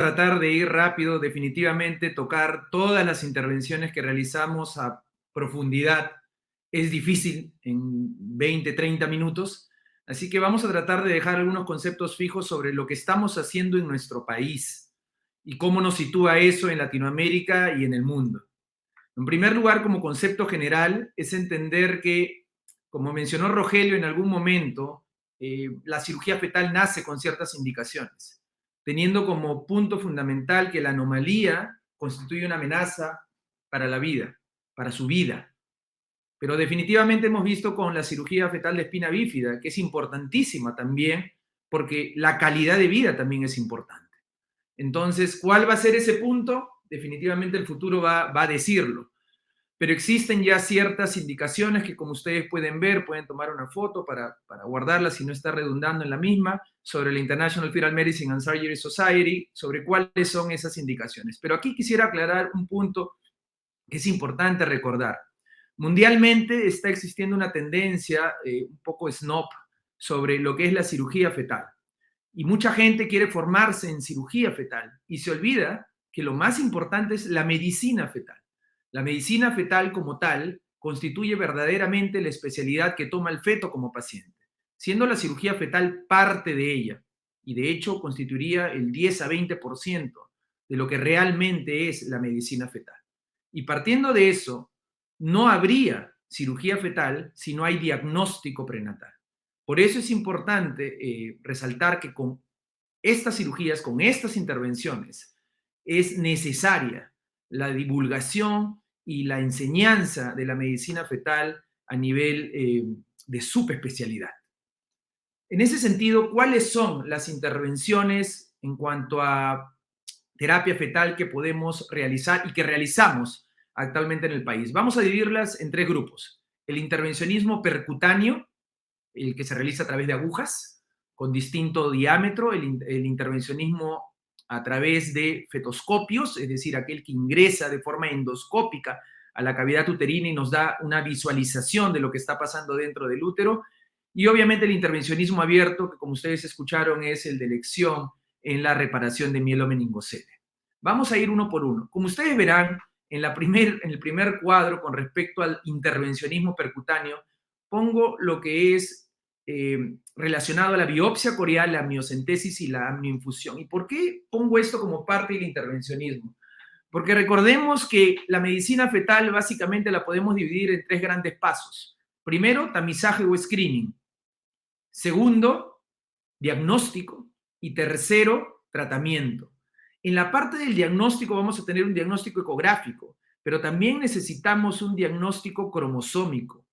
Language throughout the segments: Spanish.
Tratar de ir rápido, definitivamente tocar todas las intervenciones que realizamos a profundidad es difícil en 20, 30 minutos, así que vamos a tratar de dejar algunos conceptos fijos sobre lo que estamos haciendo en nuestro país y cómo nos sitúa eso en Latinoamérica y en el mundo. En primer lugar, como concepto general, es entender que, como mencionó Rogelio en algún momento, la cirugía fetal nace con ciertas indicaciones, teniendo como punto fundamental que la anomalía constituye una amenaza para la vida, para su vida. Pero definitivamente hemos visto con la cirugía fetal de espina bífida, que es importantísima también, porque la calidad de vida también es importante. Entonces, ¿cuál va a ser ese punto? Definitivamente el futuro va a decirlo, pero existen ya ciertas indicaciones que, como ustedes pueden ver, pueden tomar una foto para guardarla si no está redundando en la misma, sobre la International Fetal Medicine and Surgery Society, sobre cuáles son esas indicaciones. Pero aquí quisiera aclarar un punto que es importante recordar. Mundialmente está existiendo una tendencia un poco snob sobre lo que es la cirugía fetal. Y mucha gente quiere formarse en cirugía fetal y se olvida que lo más importante es la medicina fetal. La medicina fetal como tal constituye verdaderamente la especialidad que toma el feto como paciente, siendo la cirugía fetal parte de ella y de hecho constituiría el 10 a 20% de lo que realmente es la medicina fetal. Y partiendo de eso, no habría cirugía fetal si no hay diagnóstico prenatal. Por eso es importante resaltar que con estas cirugías, con estas intervenciones, es necesaria la divulgación y la enseñanza de la medicina fetal a nivel de subespecialidad. En ese sentido, ¿cuáles son las intervenciones en cuanto a terapia fetal que podemos realizar y que realizamos actualmente en el país? Vamos a dividirlas en tres grupos. El intervencionismo percutáneo, el que se realiza a través de agujas con distinto diámetro, el intervencionismo a través de fetoscopios, es decir, aquel que ingresa de forma endoscópica a la cavidad uterina y nos da una visualización de lo que está pasando dentro del útero, y obviamente el intervencionismo abierto, que como ustedes escucharon es el de elección en la reparación de mielomeningocele. Vamos a ir uno por uno. Como ustedes verán, en el primer cuadro con respecto al intervencionismo percutáneo, pongo lo que es relacionado a la biopsia coreal, la amniocentesis y la amnioinfusión. ¿Y por qué pongo esto como parte del intervencionismo? Porque recordemos que la medicina fetal básicamente la podemos dividir en tres grandes pasos. Primero, tamizaje o screening. Segundo, diagnóstico. Y tercero, tratamiento. En la parte del diagnóstico vamos a tener un diagnóstico ecográfico, pero también necesitamos un diagnóstico cromosómico.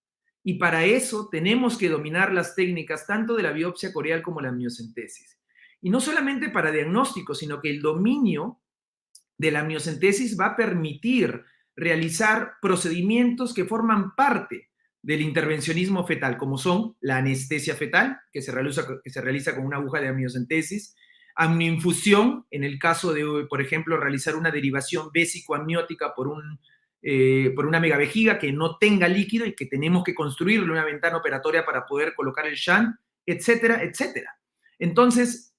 Y para eso tenemos que dominar las técnicas tanto de la biopsia coreal como la amniocentesis. Y no solamente para diagnóstico, sino que el dominio de la amniocentesis va a permitir realizar procedimientos que forman parte del intervencionismo fetal, como son la anestesia fetal, que se realiza con una aguja de amniocentesis, amnioinfusión, en el caso de, por ejemplo, realizar una derivación vésico-amniótica por una megavejiga que no tenga líquido y que tenemos que construirle una ventana operatoria para poder colocar el shunt, etcétera, etcétera. Entonces,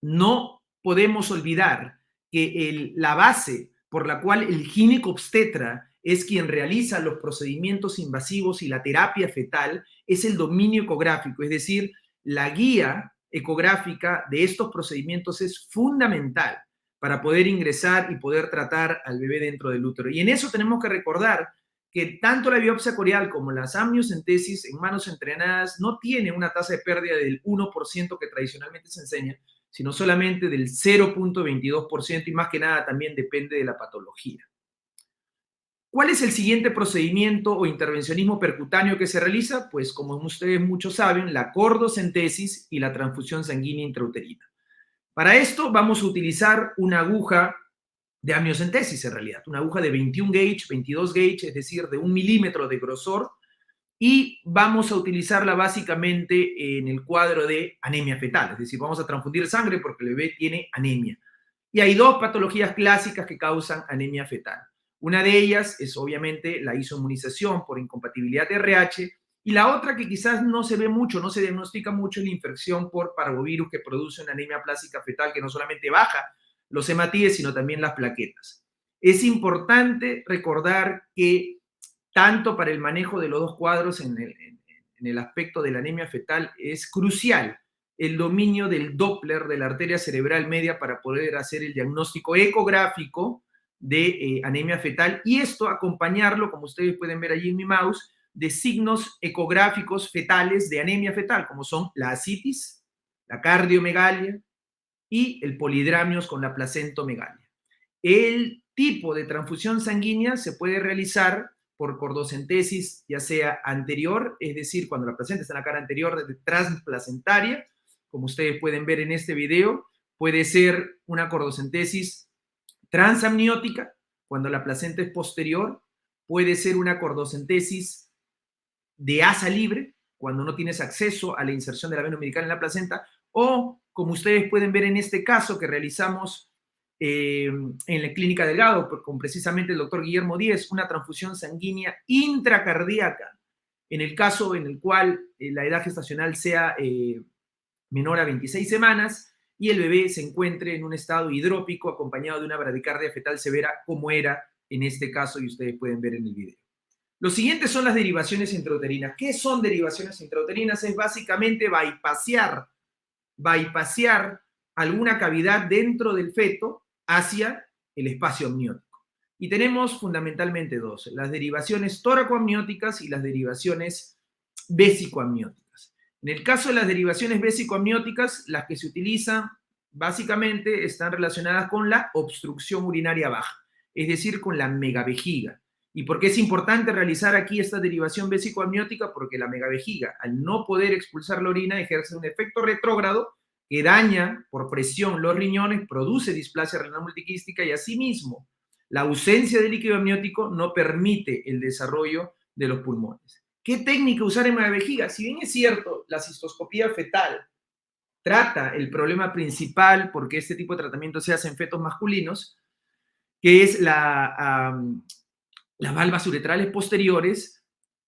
no podemos olvidar que la base por la cual el ginecobstetra es quien realiza los procedimientos invasivos y la terapia fetal es el dominio ecográfico, es decir, la guía ecográfica de estos procedimientos es fundamental para poder ingresar y poder tratar al bebé dentro del útero. Y en eso tenemos que recordar que tanto la biopsia coreal como las amniocentesis en manos entrenadas no tiene una tasa de pérdida del 1% que tradicionalmente se enseña, sino solamente del 0.22% y más que nada también depende de la patología. ¿Cuál es el siguiente procedimiento o intervencionismo percutáneo que se realiza? Pues como ustedes muchos saben, la cordocentesis y la transfusión sanguínea intrauterina. Para esto vamos a utilizar una aguja de amniocentesis en realidad, una aguja de 21 gauge, 22 gauge, es decir, de 1 milímetro de grosor, y vamos a utilizarla básicamente en el cuadro de anemia fetal, es decir, vamos a transfundir sangre porque el bebé tiene anemia. Y hay dos patologías clásicas que causan anemia fetal. Una de ellas es obviamente la isoinmunización por incompatibilidad de RH y la otra que quizás no se ve mucho, no se diagnostica mucho es la infección por parvovirus que produce una anemia plástica fetal que no solamente baja los hematíes, sino también las plaquetas. Es importante recordar que tanto para el manejo de los dos cuadros en el aspecto de la anemia fetal es crucial el dominio del Doppler de la arteria cerebral media para poder hacer el diagnóstico ecográfico de anemia fetal y esto acompañarlo, como ustedes pueden ver allí en mi mouse, de signos ecográficos fetales de anemia fetal, como son la ascitis, la cardiomegalia y el polidramios con la placentomegalia. El tipo de transfusión sanguínea se puede realizar por cordocentesis, ya sea anterior, es decir, cuando la placenta está en la cara anterior de transplacentaria, como ustedes pueden ver en este video, puede ser una cordocentesis transamniótica, cuando la placenta es posterior, puede ser una cordocentesis de asa libre, cuando no tienes acceso a la inserción de la vena umbilical en la placenta, o como ustedes pueden ver en este caso que realizamos en la clínica Delgado, con precisamente el doctor Guillermo Díez, una transfusión sanguínea intracardíaca, en el caso en el cual la edad gestacional sea menor a 26 semanas y el bebé se encuentre en un estado hidrópico acompañado de una bradicardia fetal severa, como era en este caso y ustedes pueden ver en el video. Los siguientes son las derivaciones intrauterinas. ¿Qué son derivaciones intrauterinas? Es básicamente bypasear alguna cavidad dentro del feto hacia el espacio amniótico. Y tenemos fundamentalmente dos, las derivaciones tóracoamnióticas y las derivaciones vésicoamnióticas. En el caso de las derivaciones vésicoamnióticas, las que se utilizan básicamente están relacionadas con la obstrucción urinaria baja, es decir, con la megavejiga. ¿Y por qué es importante realizar aquí esta derivación vésico-amniótica? Porque la megavejiga, al no poder expulsar la orina, ejerce un efecto retrógrado que daña por presión los riñones, produce displasia renal multiquística y asimismo la ausencia de líquido amniótico no permite el desarrollo de los pulmones. ¿Qué técnica usar en megavejiga? Si bien es cierto, la cistoscopía fetal trata el problema principal porque este tipo de tratamiento se hace en fetos masculinos, que es las valvas uretrales posteriores,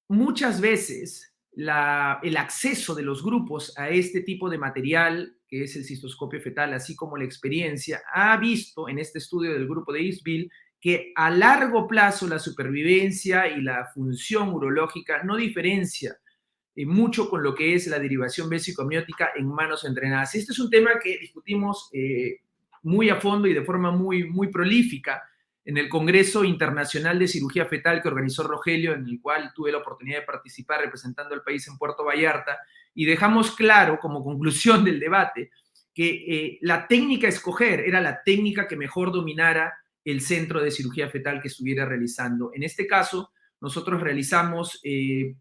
muchas veces el acceso de los grupos a este tipo de material, que es el cistoscopio fetal, así como la experiencia, ha visto en este estudio del grupo de Eastville que a largo plazo la supervivencia y la función urológica no diferencia mucho con lo que es la derivación vésico-amniótica en manos entrenadas. Este es un tema que discutimos muy a fondo y de forma muy prolífica en el Congreso Internacional de Cirugía Fetal que organizó Rogelio, en el cual tuve la oportunidad de participar representando al país en Puerto Vallarta, y dejamos claro como conclusión del debate que la técnica a escoger era la técnica que mejor dominara el centro de cirugía fetal que estuviera realizando. En este caso, nosotros realizamos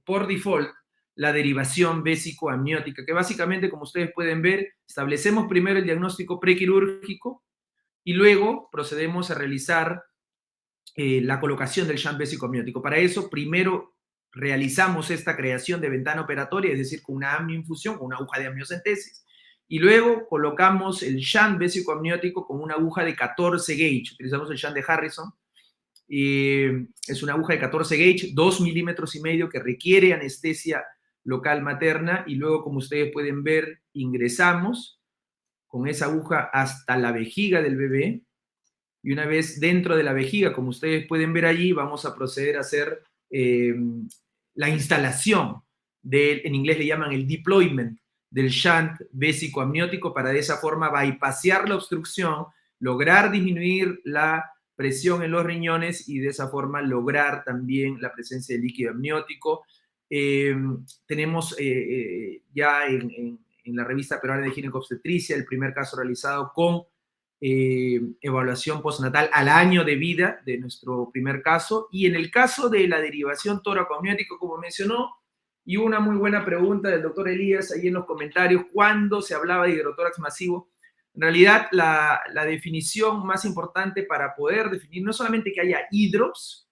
por default la derivación vésico-amniótica, que básicamente, como ustedes pueden ver, establecemos primero el diagnóstico prequirúrgico y luego procedemos a realizar la colocación del shunt vésico-amniótico. Para eso, primero realizamos esta creación de ventana operatoria, es decir, con una amnioinfusión, con una aguja de amniocentesis, y luego colocamos el shunt vésico-amniótico con una aguja de 14 gauge. Utilizamos el shunt de Harrison. Es una aguja de 14 gauge, 2 milímetros y medio, que requiere anestesia local materna, y luego, como ustedes pueden ver, ingresamos con esa aguja hasta la vejiga del bebé, y una vez dentro de la vejiga, como ustedes pueden ver allí, vamos a proceder a hacer la instalación en inglés le llaman el deployment del shunt vésico-amniótico, para de esa forma bypasear la obstrucción, lograr disminuir la presión en los riñones y de esa forma lograr también la presencia de líquido amniótico. Tenemos ya en la revista peruana de ginecobstetricia el primer caso realizado con evaluación postnatal al año de vida de nuestro primer caso. Y en el caso de la derivación tóraco-amniótico, como mencionó, y una muy buena pregunta del doctor Elías ahí en los comentarios, ¿cuándo se hablaba de hidrotórax masivo? En realidad, la definición más importante para poder definir no solamente que haya hidrops,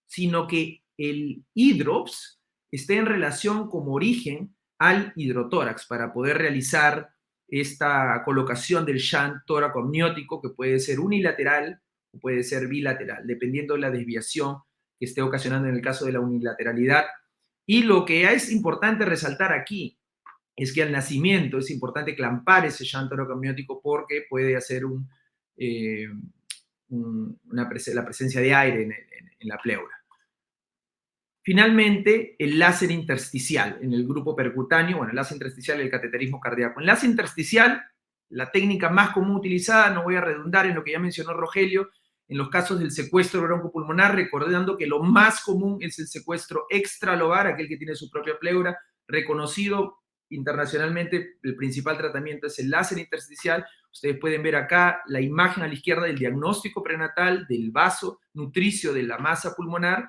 sino que el hidrops esté en relación como origen al hidrotórax para poder realizar esta colocación del shunt tóraco-amniótico, que puede ser unilateral o puede ser bilateral, dependiendo de la desviación que esté ocasionando en el caso de la unilateralidad. Y lo que es importante resaltar aquí es que al nacimiento es importante clampar ese shunt tóraco-amniótico porque puede hacer un la presencia de aire en la pleura. Finalmente, el láser intersticial en el grupo percutáneo, bueno, el láser intersticial y el cateterismo cardíaco. El láser intersticial, la técnica más común utilizada, no voy a redundar en lo que ya mencionó Rogelio, en los casos del secuestro broncopulmonar, recordando que lo más común es el secuestro extralobar, aquel que tiene su propia pleura, reconocido internacionalmente. El principal tratamiento es el láser intersticial. Ustedes pueden ver acá la imagen a la izquierda del diagnóstico prenatal del vaso nutricio de la masa pulmonar,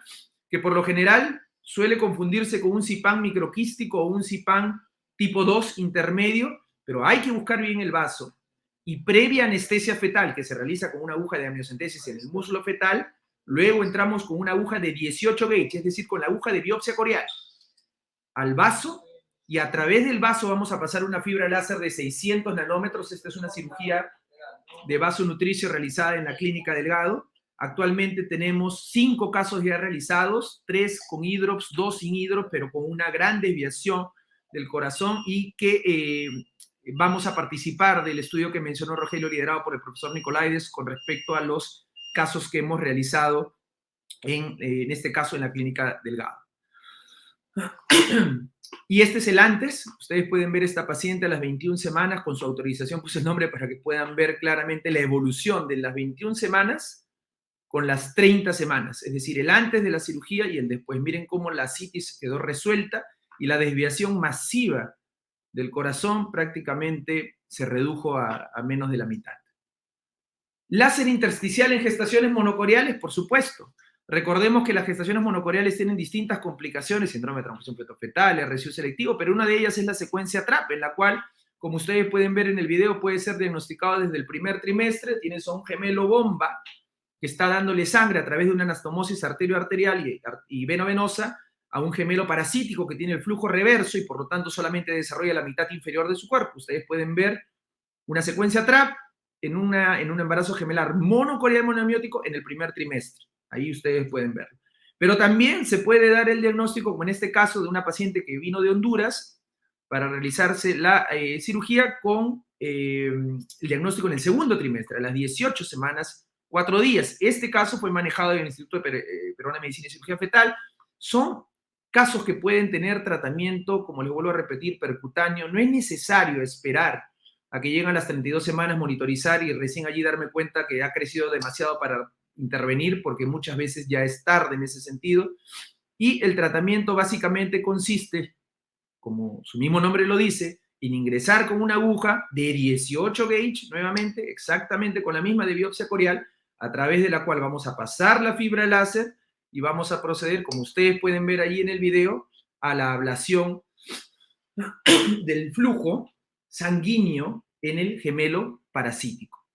que por lo general suele confundirse con un CIPAN microquístico o un CIPAN tipo 2 intermedio, pero hay que buscar bien el vaso. Y previa anestesia fetal, que se realiza con una aguja de amniocentesis en el músculo fetal, luego entramos con una aguja de 18 gauge, es decir, con la aguja de biopsia corial, al vaso, y a través del vaso vamos a pasar una fibra láser de 600 nanómetros. Esta es una cirugía de vaso nutricio realizada en la Clínica Delgado. Actualmente tenemos 5 casos ya realizados, 3 con hidrops, 2 sin hidrops, pero con una gran desviación del corazón, y que vamos a participar del estudio que mencionó Rogelio, liderado por el profesor Nicolaides, con respecto a los casos que hemos realizado en este caso en la Clínica Delgado. Y este es el antes. Ustedes pueden ver esta paciente a las 21 semanas, con su autorización puse el nombre para que puedan ver claramente la evolución de las 21 semanas con las 30 semanas, es decir, el antes de la cirugía y el después. Miren cómo la citis quedó resuelta y la desviación masiva del corazón prácticamente se redujo a menos de la mitad. Láser intersticial en gestaciones monocoriales, por supuesto. Recordemos que las gestaciones monocoriales tienen distintas complicaciones, síndrome de transfusión fetal, RCU selectivo, pero una de ellas es la secuencia TRAP, en la cual, como ustedes pueden ver en el video, puede ser diagnosticado desde el primer trimestre. Tienes a un gemelo bomba que está dándole sangre a través de una anastomosis arterioarterial y veno-venosa a un gemelo parasítico que tiene el flujo reverso y por lo tanto solamente desarrolla la mitad inferior de su cuerpo. Ustedes pueden ver una secuencia TRAP en un embarazo gemelar monocorial monoamiótico en el primer trimestre. Ahí ustedes pueden verlo. Pero también se puede dar el diagnóstico, como en este caso de una paciente que vino de Honduras para realizarse la cirugía, con el diagnóstico en el segundo trimestre, a las 18 semanas, 4 días. Este caso fue manejado en el Instituto Peruano de Medicina y Cirugía Fetal. Son casos que pueden tener tratamiento, como les vuelvo a repetir, percutáneo. No es necesario esperar a que lleguen las 32 semanas, monitorizar y recién allí darme cuenta que ha crecido demasiado para intervenir, porque muchas veces ya es tarde en ese sentido. Y el tratamiento básicamente consiste, como su mismo nombre lo dice, en ingresar con una aguja de 18 gauge, nuevamente, exactamente con la misma de biopsia corial, a través de la cual vamos a pasar la fibra láser y vamos a proceder, como ustedes pueden ver ahí en el video, a la ablación del flujo sanguíneo en el gemelo parasítico.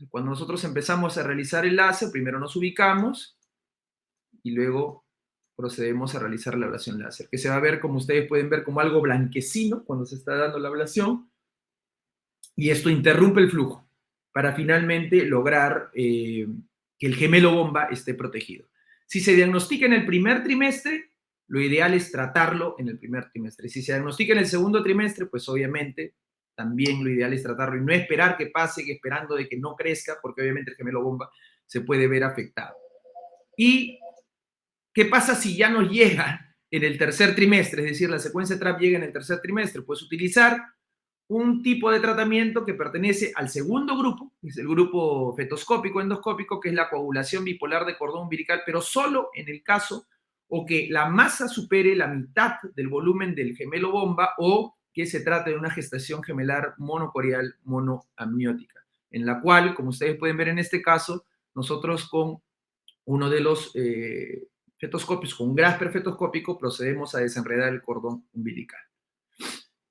Cuando nosotros empezamos a realizar el láser, primero nos ubicamos y luego procedemos a realizar la ablación láser, que se va a ver, como ustedes pueden ver, como algo blanquecino cuando se está dando la ablación, y esto interrumpe el flujo para finalmente lograr que el gemelo bomba esté protegido. Si se diagnostica en el primer trimestre, lo ideal es tratarlo en el primer trimestre. Si se diagnostica en el segundo trimestre, pues obviamente también lo ideal es tratarlo y no esperar que pase, esperando de que no crezca, porque obviamente el gemelo bomba se puede ver afectado. ¿Y qué pasa si ya nos llega en el tercer trimestre? Es decir, la secuencia TRAP llega en el tercer trimestre. Puedes utilizar un tipo de tratamiento que pertenece al segundo grupo, que es el grupo fetoscópico endoscópico, que es la coagulación bipolar de cordón umbilical, pero solo en el caso o que la masa supere la mitad del volumen del gemelo bomba, o que se trate de una gestación gemelar monocorial monoamniótica, en la cual, como ustedes pueden ver en este caso, nosotros con uno de los fetoscopios, con un grasper fetoscópico, procedemos a desenredar el cordón umbilical.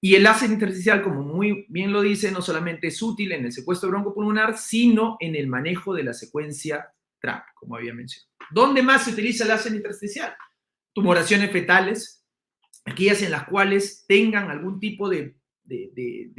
Y el láser intersticial, como muy bien lo dice, no solamente es útil en el secuestro broncopulmonar, sino en el manejo de la secuencia TRAP, como había mencionado. ¿Dónde más se utiliza el láser intersticial? Tumoraciones fetales, aquellas en las cuales tengan algún tipo de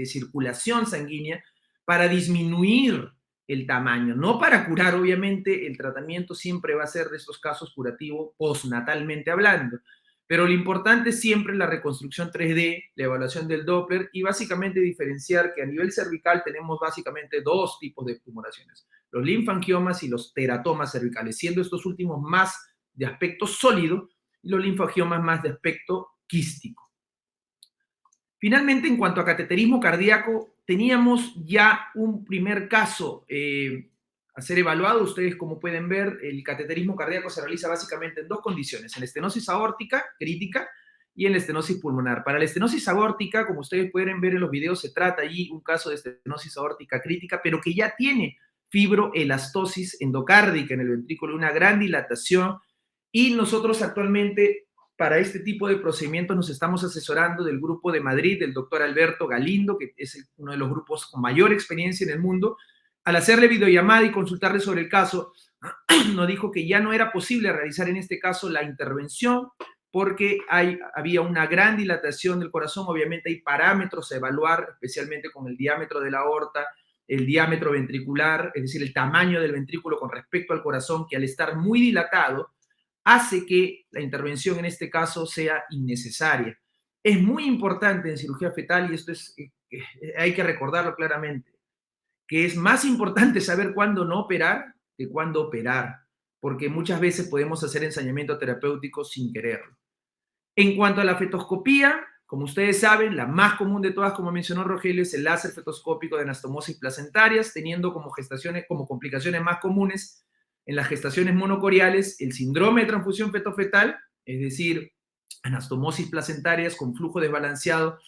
circulación sanguínea, para disminuir el tamaño, no para curar. Obviamente el tratamiento siempre va a ser de estos casos curativo postnatalmente hablando, Pero lo importante es siempre la reconstrucción 3D, la evaluación del Doppler y básicamente diferenciar que a nivel cervical tenemos básicamente dos tipos de tumoraciones, los linfangiomas y los teratomas cervicales, siendo estos últimos más de aspecto sólido y los linfangiomas más de aspecto quístico. Finalmente, en cuanto a cateterismo cardíaco, teníamos ya un primer caso a ser evaluado. Ustedes, como pueden ver, el cateterismo cardíaco se realiza básicamente en dos condiciones, en la estenosis aórtica crítica y en la estenosis pulmonar. Para la estenosis aórtica, como ustedes pueden ver en los videos, se trata allí un caso de estenosis aórtica crítica, pero que ya tiene fibroelastosis endocárdica en el ventrículo, una gran dilatación, y nosotros actualmente para este tipo de procedimientos nos estamos asesorando del grupo de Madrid, del doctor Alberto Galindo, que es uno de los grupos con mayor experiencia en el mundo. Al hacerle videollamada y consultarle sobre el caso, nos dijo que ya no era posible realizar en este caso la intervención porque había una gran dilatación del corazón. Obviamente hay parámetros a evaluar, especialmente con el diámetro de la aorta, el diámetro ventricular, es decir, el tamaño del ventrículo con respecto al corazón, que al estar muy dilatado, hace que la intervención en este caso sea innecesaria. Es muy importante en cirugía fetal, y esto hay que recordarlo claramente, que es más importante saber cuándo no operar que cuándo operar, porque muchas veces podemos hacer ensañamiento terapéutico sin quererlo. En cuanto a la fetoscopía, como ustedes saben, la más común de todas, como mencionó Rogelio, es el láser fetoscópico de anastomosis placentarias, teniendo como complicaciones más comunes en las gestaciones monocoriales el síndrome de transfusión fetofetal, es decir, anastomosis placentarias con flujo desbalanceado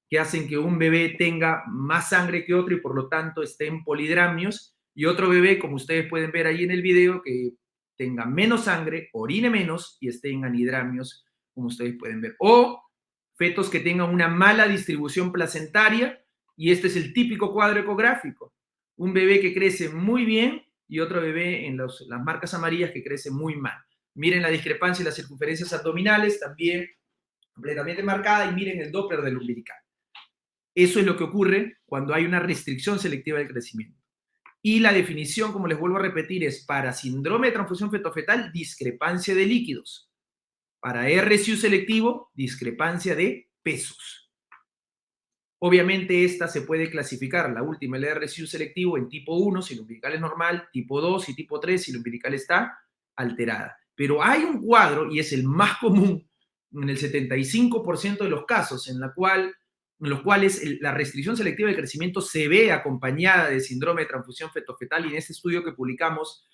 que hacen que un bebé tenga más sangre que otro y por lo tanto esté en polidramios, y otro bebé, como ustedes pueden ver ahí en el video, que tenga menos sangre, orine menos y esté en anidramios, como ustedes pueden ver. O fetos que tengan una mala distribución placentaria, y este es el típico cuadro ecográfico. Un bebé que crece muy bien y otro bebé en las marcas amarillas que crece muy mal. Miren la discrepancia en las circunferencias abdominales, también completamente marcada, y miren el Doppler del umbilical. Eso es lo que ocurre cuando hay una restricción selectiva del crecimiento. Y la definición, como les vuelvo a repetir, es para síndrome de transfusión fetofetal, discrepancia de líquidos. Para RCU selectivo, discrepancia de pesos. Obviamente esta se puede clasificar, la última, el RCU selectivo, en tipo 1 si el umbilical es normal, tipo 2 y tipo 3 si el umbilical está alterada. Pero hay un cuadro, y es el más común en el 75% de los casos, en los cuales la restricción selectiva de crecimiento se ve acompañada de síndrome de transfusión fetofetal, y en este estudio que publicamos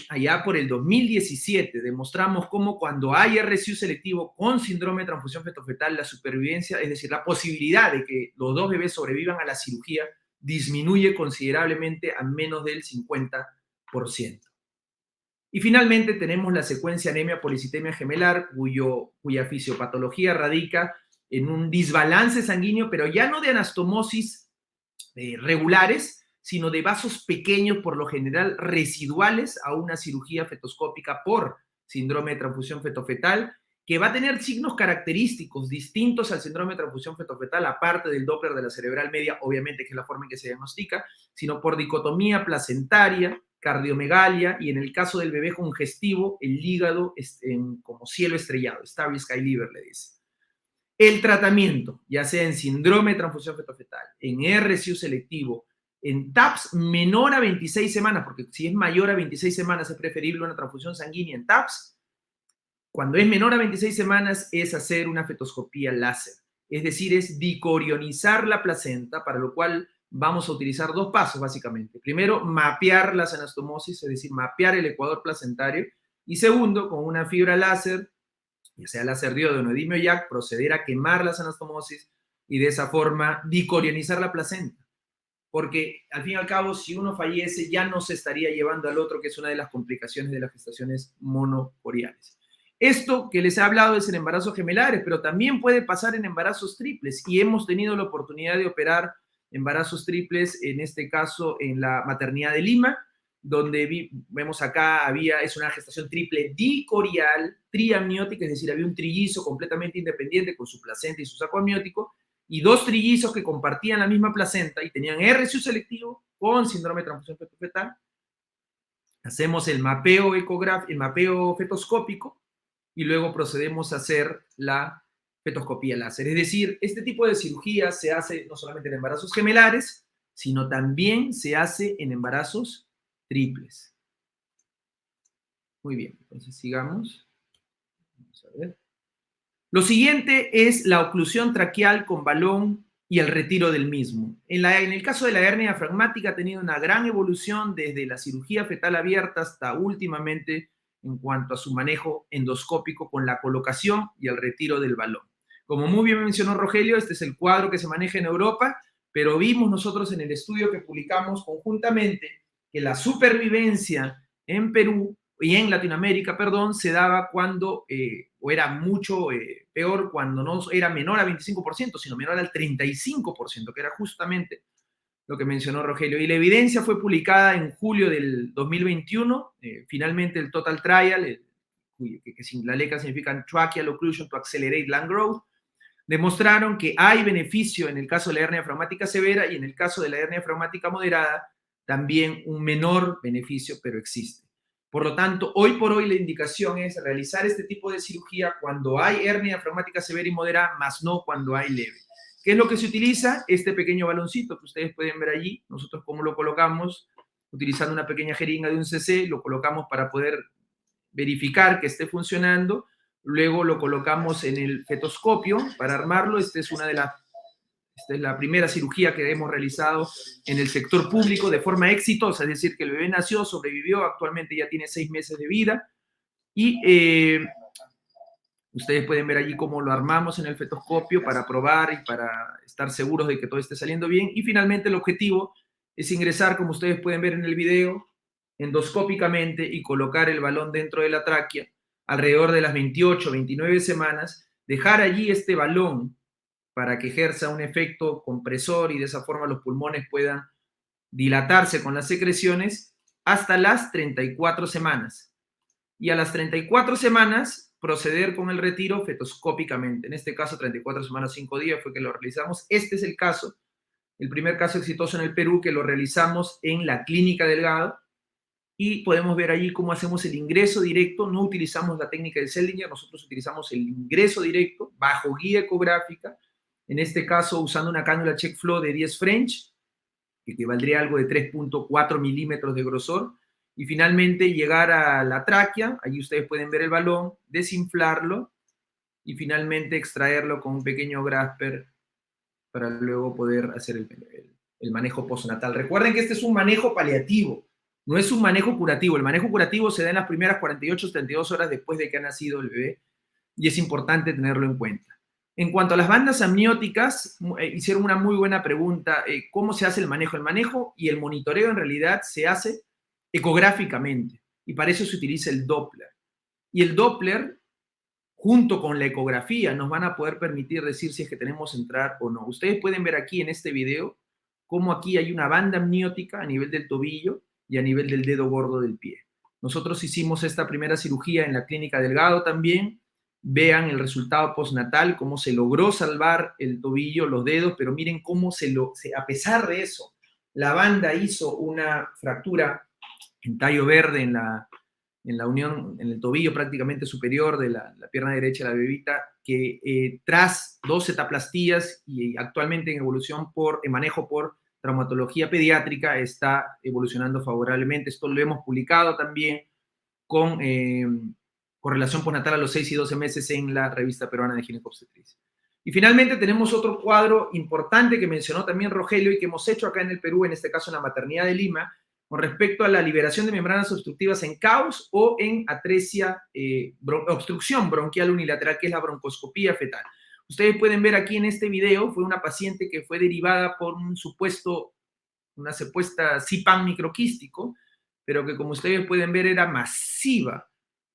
allá por el 2017 demostramos cómo cuando hay RCU selectivo con síndrome de transfusión fetofetal, la supervivencia, es decir, la posibilidad de que los dos bebés sobrevivan a la cirugía, disminuye considerablemente a menos del 50%. Y finalmente tenemos la secuencia anemia policitemia gemelar, cuya fisiopatología radica en un desbalance sanguíneo, pero ya no de anastomosis regulares, sino de vasos pequeños, por lo general residuales a una cirugía fetoscópica por síndrome de transfusión fetofetal, que va a tener signos característicos distintos al síndrome de transfusión fetofetal, aparte del Doppler de la cerebral media, obviamente, que es la forma en que se diagnostica, sino por dicotomía placentaria, cardiomegalia, y en el caso del bebé congestivo, el hígado como cielo estrellado, Starry Sky Liver le dice. El tratamiento, ya sea en síndrome de transfusión fetofetal, en RCU selectivo, en TAPS menor a 26 semanas, porque si es mayor a 26 semanas es preferible una transfusión sanguínea en TAPS. Cuando es menor a 26 semanas es hacer una fetoscopía láser, es decir, es dicorionizar la placenta, para lo cual vamos a utilizar dos pasos básicamente. Primero, mapear las anastomosis, es decir, mapear el ecuador placentario, y segundo, con una fibra láser, ya sea láser diodo o neodimio YAG, proceder a quemar las anastomosis y de esa forma dicorionizar la placenta. Porque al fin y al cabo, si uno fallece, ya no se estaría llevando al otro, que es una de las complicaciones de las gestaciones monocoriales. Esto que les he hablado es en embarazos gemelares, pero también puede pasar en embarazos triples, y hemos tenido la oportunidad de operar embarazos triples, en este caso en la maternidad de Lima, donde vemos acá es una gestación triple dicorial, triamniótica, es decir, había un trillizo completamente independiente con su placenta y su saco amniótico, y dos trillizos que compartían la misma placenta y tenían RCU selectivo con síndrome de transfusión fetofetal. Hacemos el mapeo fetoscópico, y luego procedemos a hacer la fetoscopía láser. Es decir, este tipo de cirugía se hace no solamente en embarazos gemelares, sino también se hace en embarazos triples. Muy bien, entonces sigamos. Vamos a ver. Lo siguiente es la oclusión traqueal con balón y el retiro del mismo. En el caso de la hernia diafragmática ha tenido una gran evolución desde la cirugía fetal abierta hasta últimamente en cuanto a su manejo endoscópico con la colocación y el retiro del balón. Como muy bien mencionó Rogelio, este es el cuadro que se maneja en Europa, pero vimos nosotros en el estudio que publicamos conjuntamente que la supervivencia en Perú y en Latinoamérica, perdón, se daba cuando, o era mucho peor cuando no era menor a 25%, sino menor al 35%, que era justamente lo que mencionó Rogelio. Y la evidencia fue publicada en julio del 2021, finalmente el Total Trial, que la letra significa Tracheal Occlusion to Accelerate Lung Growth, demostraron que hay beneficio en el caso de la hernia diafragmática severa y en el caso de la hernia diafragmática moderada también un menor beneficio, pero existe. Por lo tanto, hoy por hoy la indicación es realizar este tipo de cirugía cuando hay hernia diafragmática severa y moderada, más no cuando hay leve. ¿Qué es lo que se utiliza? Este pequeño baloncito que ustedes pueden ver allí. Nosotros, ¿cómo lo colocamos? Utilizando una pequeña jeringa de un cc, lo colocamos para poder verificar que esté funcionando. Luego lo colocamos en el fetoscopio para armarlo. Esta es la primera cirugía que hemos realizado en el sector público de forma exitosa, es decir, que el bebé nació, sobrevivió, actualmente ya tiene 6 meses de vida y ustedes pueden ver allí cómo lo armamos en el fetoscopio para probar y para estar seguros de que todo esté saliendo bien. Y finalmente el objetivo es ingresar, como ustedes pueden ver en el video, endoscópicamente y colocar el balón dentro de la tráquea alrededor de las 28, 29 semanas, dejar allí este balón para que ejerza un efecto compresor y de esa forma los pulmones puedan dilatarse con las secreciones hasta las 34 semanas. Y a las 34 semanas proceder con el retiro fetoscópicamente. En este caso, 34 semanas, 5 días fue que lo realizamos. Este es el caso, el primer caso exitoso en el Perú que lo realizamos en la Clínica Delgado. Y podemos ver allí cómo hacemos el ingreso directo. No utilizamos la técnica de Seldinger, nosotros utilizamos el ingreso directo bajo guía ecográfica, en este caso usando una cánula check flow de 10 French, que equivaldría a algo de 3.4 milímetros de grosor, y finalmente llegar a la tráquea. Allí ustedes pueden ver el balón, desinflarlo y finalmente extraerlo con un pequeño grasper para luego poder hacer el manejo postnatal. Recuerden que este es un manejo paliativo, no es un manejo curativo. El manejo curativo se da en las primeras 48, 72 horas después de que ha nacido el bebé y es importante tenerlo en cuenta. En cuanto a las bandas amnióticas, hicieron una muy buena pregunta. ¿Cómo se hace el manejo? El manejo y el monitoreo en realidad se hace ecográficamente y para eso se utiliza el Doppler. Y el Doppler, junto con la ecografía, nos van a poder permitir decir si es que tenemos entrar o no. Ustedes pueden ver aquí en este video cómo aquí hay una banda amniótica a nivel del tobillo y a nivel del dedo gordo del pie. Nosotros hicimos esta primera cirugía en la Clínica Delgado también. Vean el resultado postnatal, cómo se logró salvar el tobillo, los dedos, pero miren cómo a pesar de eso, la banda hizo una fractura en tallo verde en la unión, en el tobillo prácticamente superior de la pierna derecha de la bebita, que tras 2 etaplastías y actualmente en evolución en manejo por traumatología pediátrica está evolucionando favorablemente. Esto lo hemos publicado también con correlación postnatal a los 6 y 12 meses en la revista peruana de ginecobstetricia. Y finalmente tenemos otro cuadro importante que mencionó también Rogelio y que hemos hecho acá en el Perú, en este caso en la maternidad de Lima, con respecto a la liberación de membranas obstructivas en caos o en atresia, obstrucción bronquial unilateral, que es la broncoscopía fetal. Ustedes pueden ver aquí en este video, fue una paciente que fue derivada por una supuesta CIPAN microquístico, pero que como ustedes pueden ver era masiva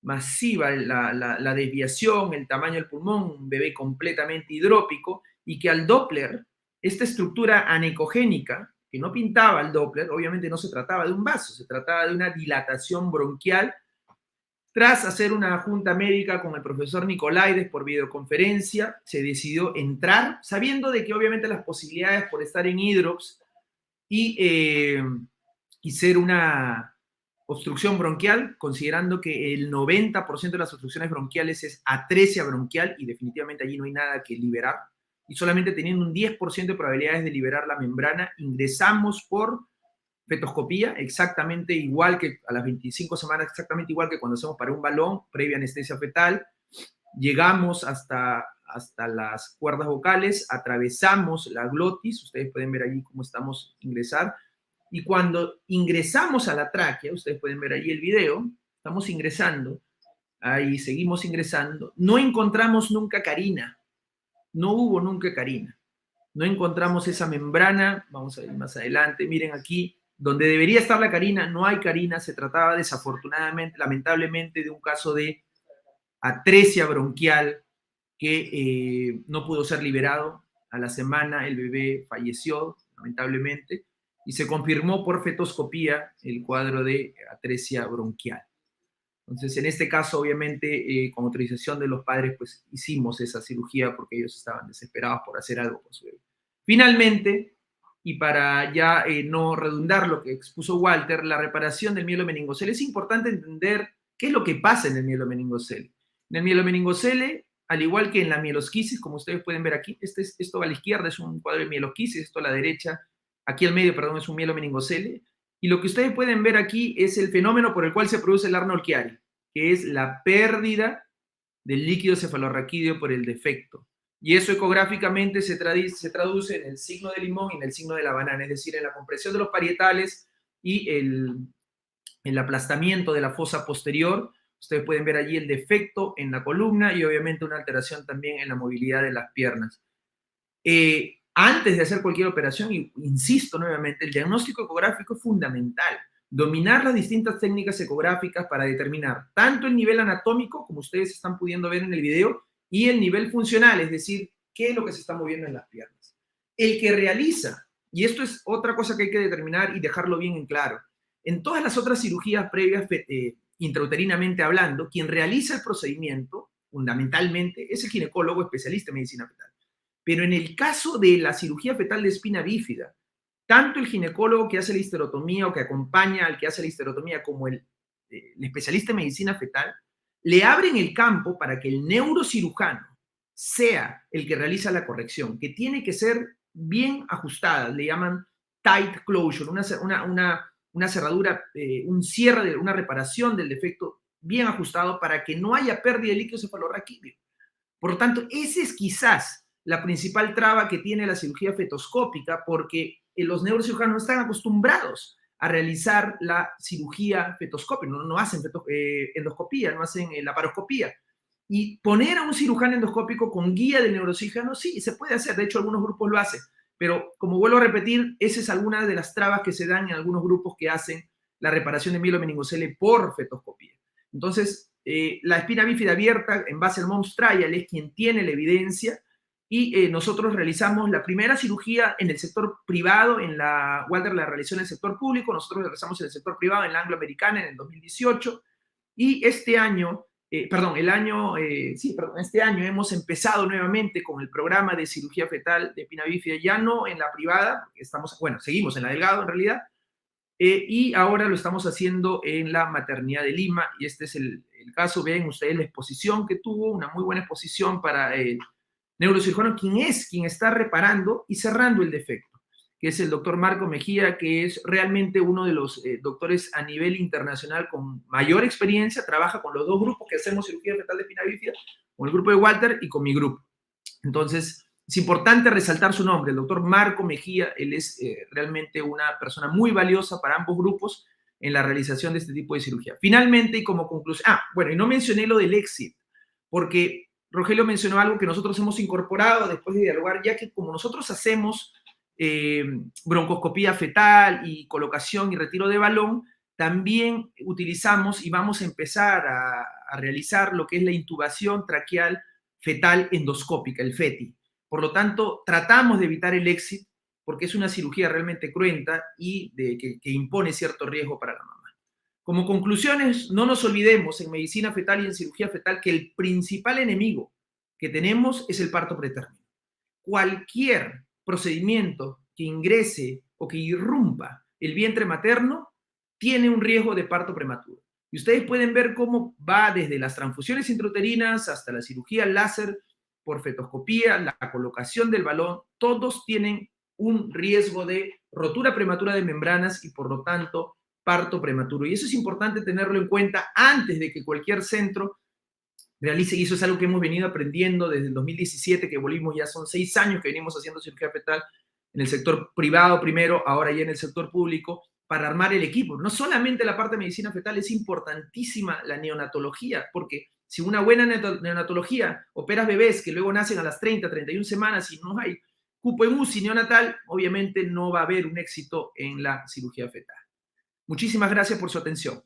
la desviación, el tamaño del pulmón, un bebé completamente hidrópico, y que al Doppler, esta estructura anecogénica, que no pintaba el Doppler, obviamente no se trataba de un vaso, se trataba de una dilatación bronquial. Tras hacer una junta médica con el profesor Nicolaides por videoconferencia, se decidió entrar, sabiendo de que obviamente las posibilidades por estar en hidrops y ser una obstrucción bronquial, considerando que el 90% de las obstrucciones bronquiales es atresia bronquial y definitivamente allí no hay nada que liberar, y solamente teniendo un 10% de probabilidades de liberar la membrana, ingresamos por fetoscopía, exactamente igual que a las 25 semanas, exactamente igual que cuando hacemos para un balón, previa anestesia fetal. Llegamos hasta las cuerdas vocales, atravesamos la glotis, ustedes pueden ver allí cómo estamos ingresar, y cuando ingresamos a la tráquea, ustedes pueden ver allí el video, estamos ingresando, ahí seguimos ingresando, no encontramos nunca carina, no hubo nunca carina, no encontramos esa membrana, vamos a ir más adelante, miren aquí, donde debería estar la carina, no hay carina, se trataba desafortunadamente, lamentablemente, de un caso de atresia bronquial que no pudo ser liberado. A la semana el bebé falleció, lamentablemente, y se confirmó por fetoscopía el cuadro de atresia bronquial. Entonces, en este caso, obviamente, con autorización de los padres, pues hicimos esa cirugía porque ellos estaban desesperados por hacer algo por su bebé. Finalmente, y para ya no redundar lo que expuso Walter, la reparación del mielomeningocele, es importante entender qué es lo que pasa en el mielomeningocele. En el mielomeningocele, al igual que en la mielosquisis, como ustedes pueden ver aquí, esto a la izquierda es un cuadro de mielosquisis, esto a la derecha, aquí al medio, perdón, es un mielomeningocele, y lo que ustedes pueden ver aquí es el fenómeno por el cual se produce el Arnold-Chiari, que es la pérdida del líquido cefalorraquídeo por el defecto. Y eso ecográficamente se traduce en el signo de limón y en el signo de la banana, es decir, en la compresión de los parietales y el aplastamiento de la fosa posterior. Ustedes pueden ver allí el defecto en la columna y obviamente una alteración también en la movilidad de las piernas. Antes de hacer cualquier operación, insisto nuevamente, el diagnóstico ecográfico es fundamental. Dominar las distintas técnicas ecográficas para determinar tanto el nivel anatómico, como ustedes están pudiendo ver en el video, y el nivel funcional, es decir, qué es lo que se está moviendo en las piernas. El que realiza, y esto es otra cosa que hay que determinar y dejarlo bien en claro, en todas las otras cirugías previas, intrauterinamente hablando, quien realiza el procedimiento, fundamentalmente, es el ginecólogo especialista en medicina fetal. Pero en el caso de la cirugía fetal de espina bífida, tanto el ginecólogo que hace la histerotomía o que acompaña al que hace la histerotomía como el especialista en medicina fetal, le abren el campo para que el neurocirujano sea el que realiza la corrección, que tiene que ser bien ajustada, le llaman tight closure, una cerradura, un cierre, una reparación del defecto bien ajustado para que no haya pérdida de líquido cefalorraquídeo. Por lo tanto, ese es quizás la principal traba que tiene la cirugía fetoscópica, porque los neurocirujanos no están acostumbrados a realizar la cirugía fetoscópica, no hacen endoscopía, no hacen laparoscopía. Y poner a un cirujano endoscópico con guía de neurocirujano, sí, se puede hacer, de hecho algunos grupos lo hacen, pero como vuelvo a repetir, esa es alguna de las trabas que se dan en algunos grupos que hacen la reparación de mielomeningocele por fetoscopía. Entonces, la espina bífida abierta en base al MOMS trial es quien tiene la evidencia y nosotros realizamos la primera cirugía en el sector privado, Walter la realizó en el sector público, nosotros la realizamos en el sector privado, en la angloamericana en el 2018 y este año este año hemos empezado nuevamente con el programa de cirugía fetal de espina bífida, ya no en la privada, seguimos en la Delgado en realidad, y ahora lo estamos haciendo en la maternidad de Lima, y este es el caso, ven ustedes la exposición que tuvo, una muy buena exposición para el neurocirujano, quien está reparando y cerrando el defecto, que es el doctor Marco Mejía, que es realmente uno de los doctores a nivel internacional con mayor experiencia, trabaja con los dos grupos que hacemos cirugía fetal de espina bífida, con el grupo de Walter y con mi grupo. Entonces, es importante resaltar su nombre, el doctor Marco Mejía. Él es realmente una persona muy valiosa para ambos grupos en la realización de este tipo de cirugía. Finalmente, y como conclusión, y no mencioné lo del exit, porque Rogelio mencionó algo que nosotros hemos incorporado después de dialogar, ya que como nosotros hacemos broncoscopía fetal y colocación y retiro de balón, también utilizamos y vamos a empezar a realizar lo que es la intubación traqueal fetal endoscópica, el FETI. Por lo tanto, tratamos de evitar el exit porque es una cirugía realmente cruenta y que impone cierto riesgo para la mamá. Como conclusiones, no nos olvidemos en medicina fetal y en cirugía fetal que el principal enemigo que tenemos es el parto pretérmino. Cualquier procedimiento que ingrese o que irrumpa el vientre materno tiene un riesgo de parto prematuro. Y ustedes pueden ver cómo va desde las transfusiones intrauterinas hasta la cirugía láser por fetoscopía, la colocación del balón, todos tienen un riesgo de rotura prematura de membranas y por lo tanto parto prematuro. Y eso es importante tenerlo en cuenta antes de que cualquier centro realice, y eso es algo que hemos venido aprendiendo desde el 2017, que volvimos, ya son 6 años que venimos haciendo cirugía fetal en el sector privado primero, ahora ya en el sector público, para armar el equipo. No solamente la parte de medicina fetal, es importantísima la neonatología, porque si una buena neonatología, operas bebés que luego nacen a las 30, 31 semanas y no hay cupo en UCI neonatal, obviamente no va a haber un éxito en la cirugía fetal. Muchísimas gracias por su atención.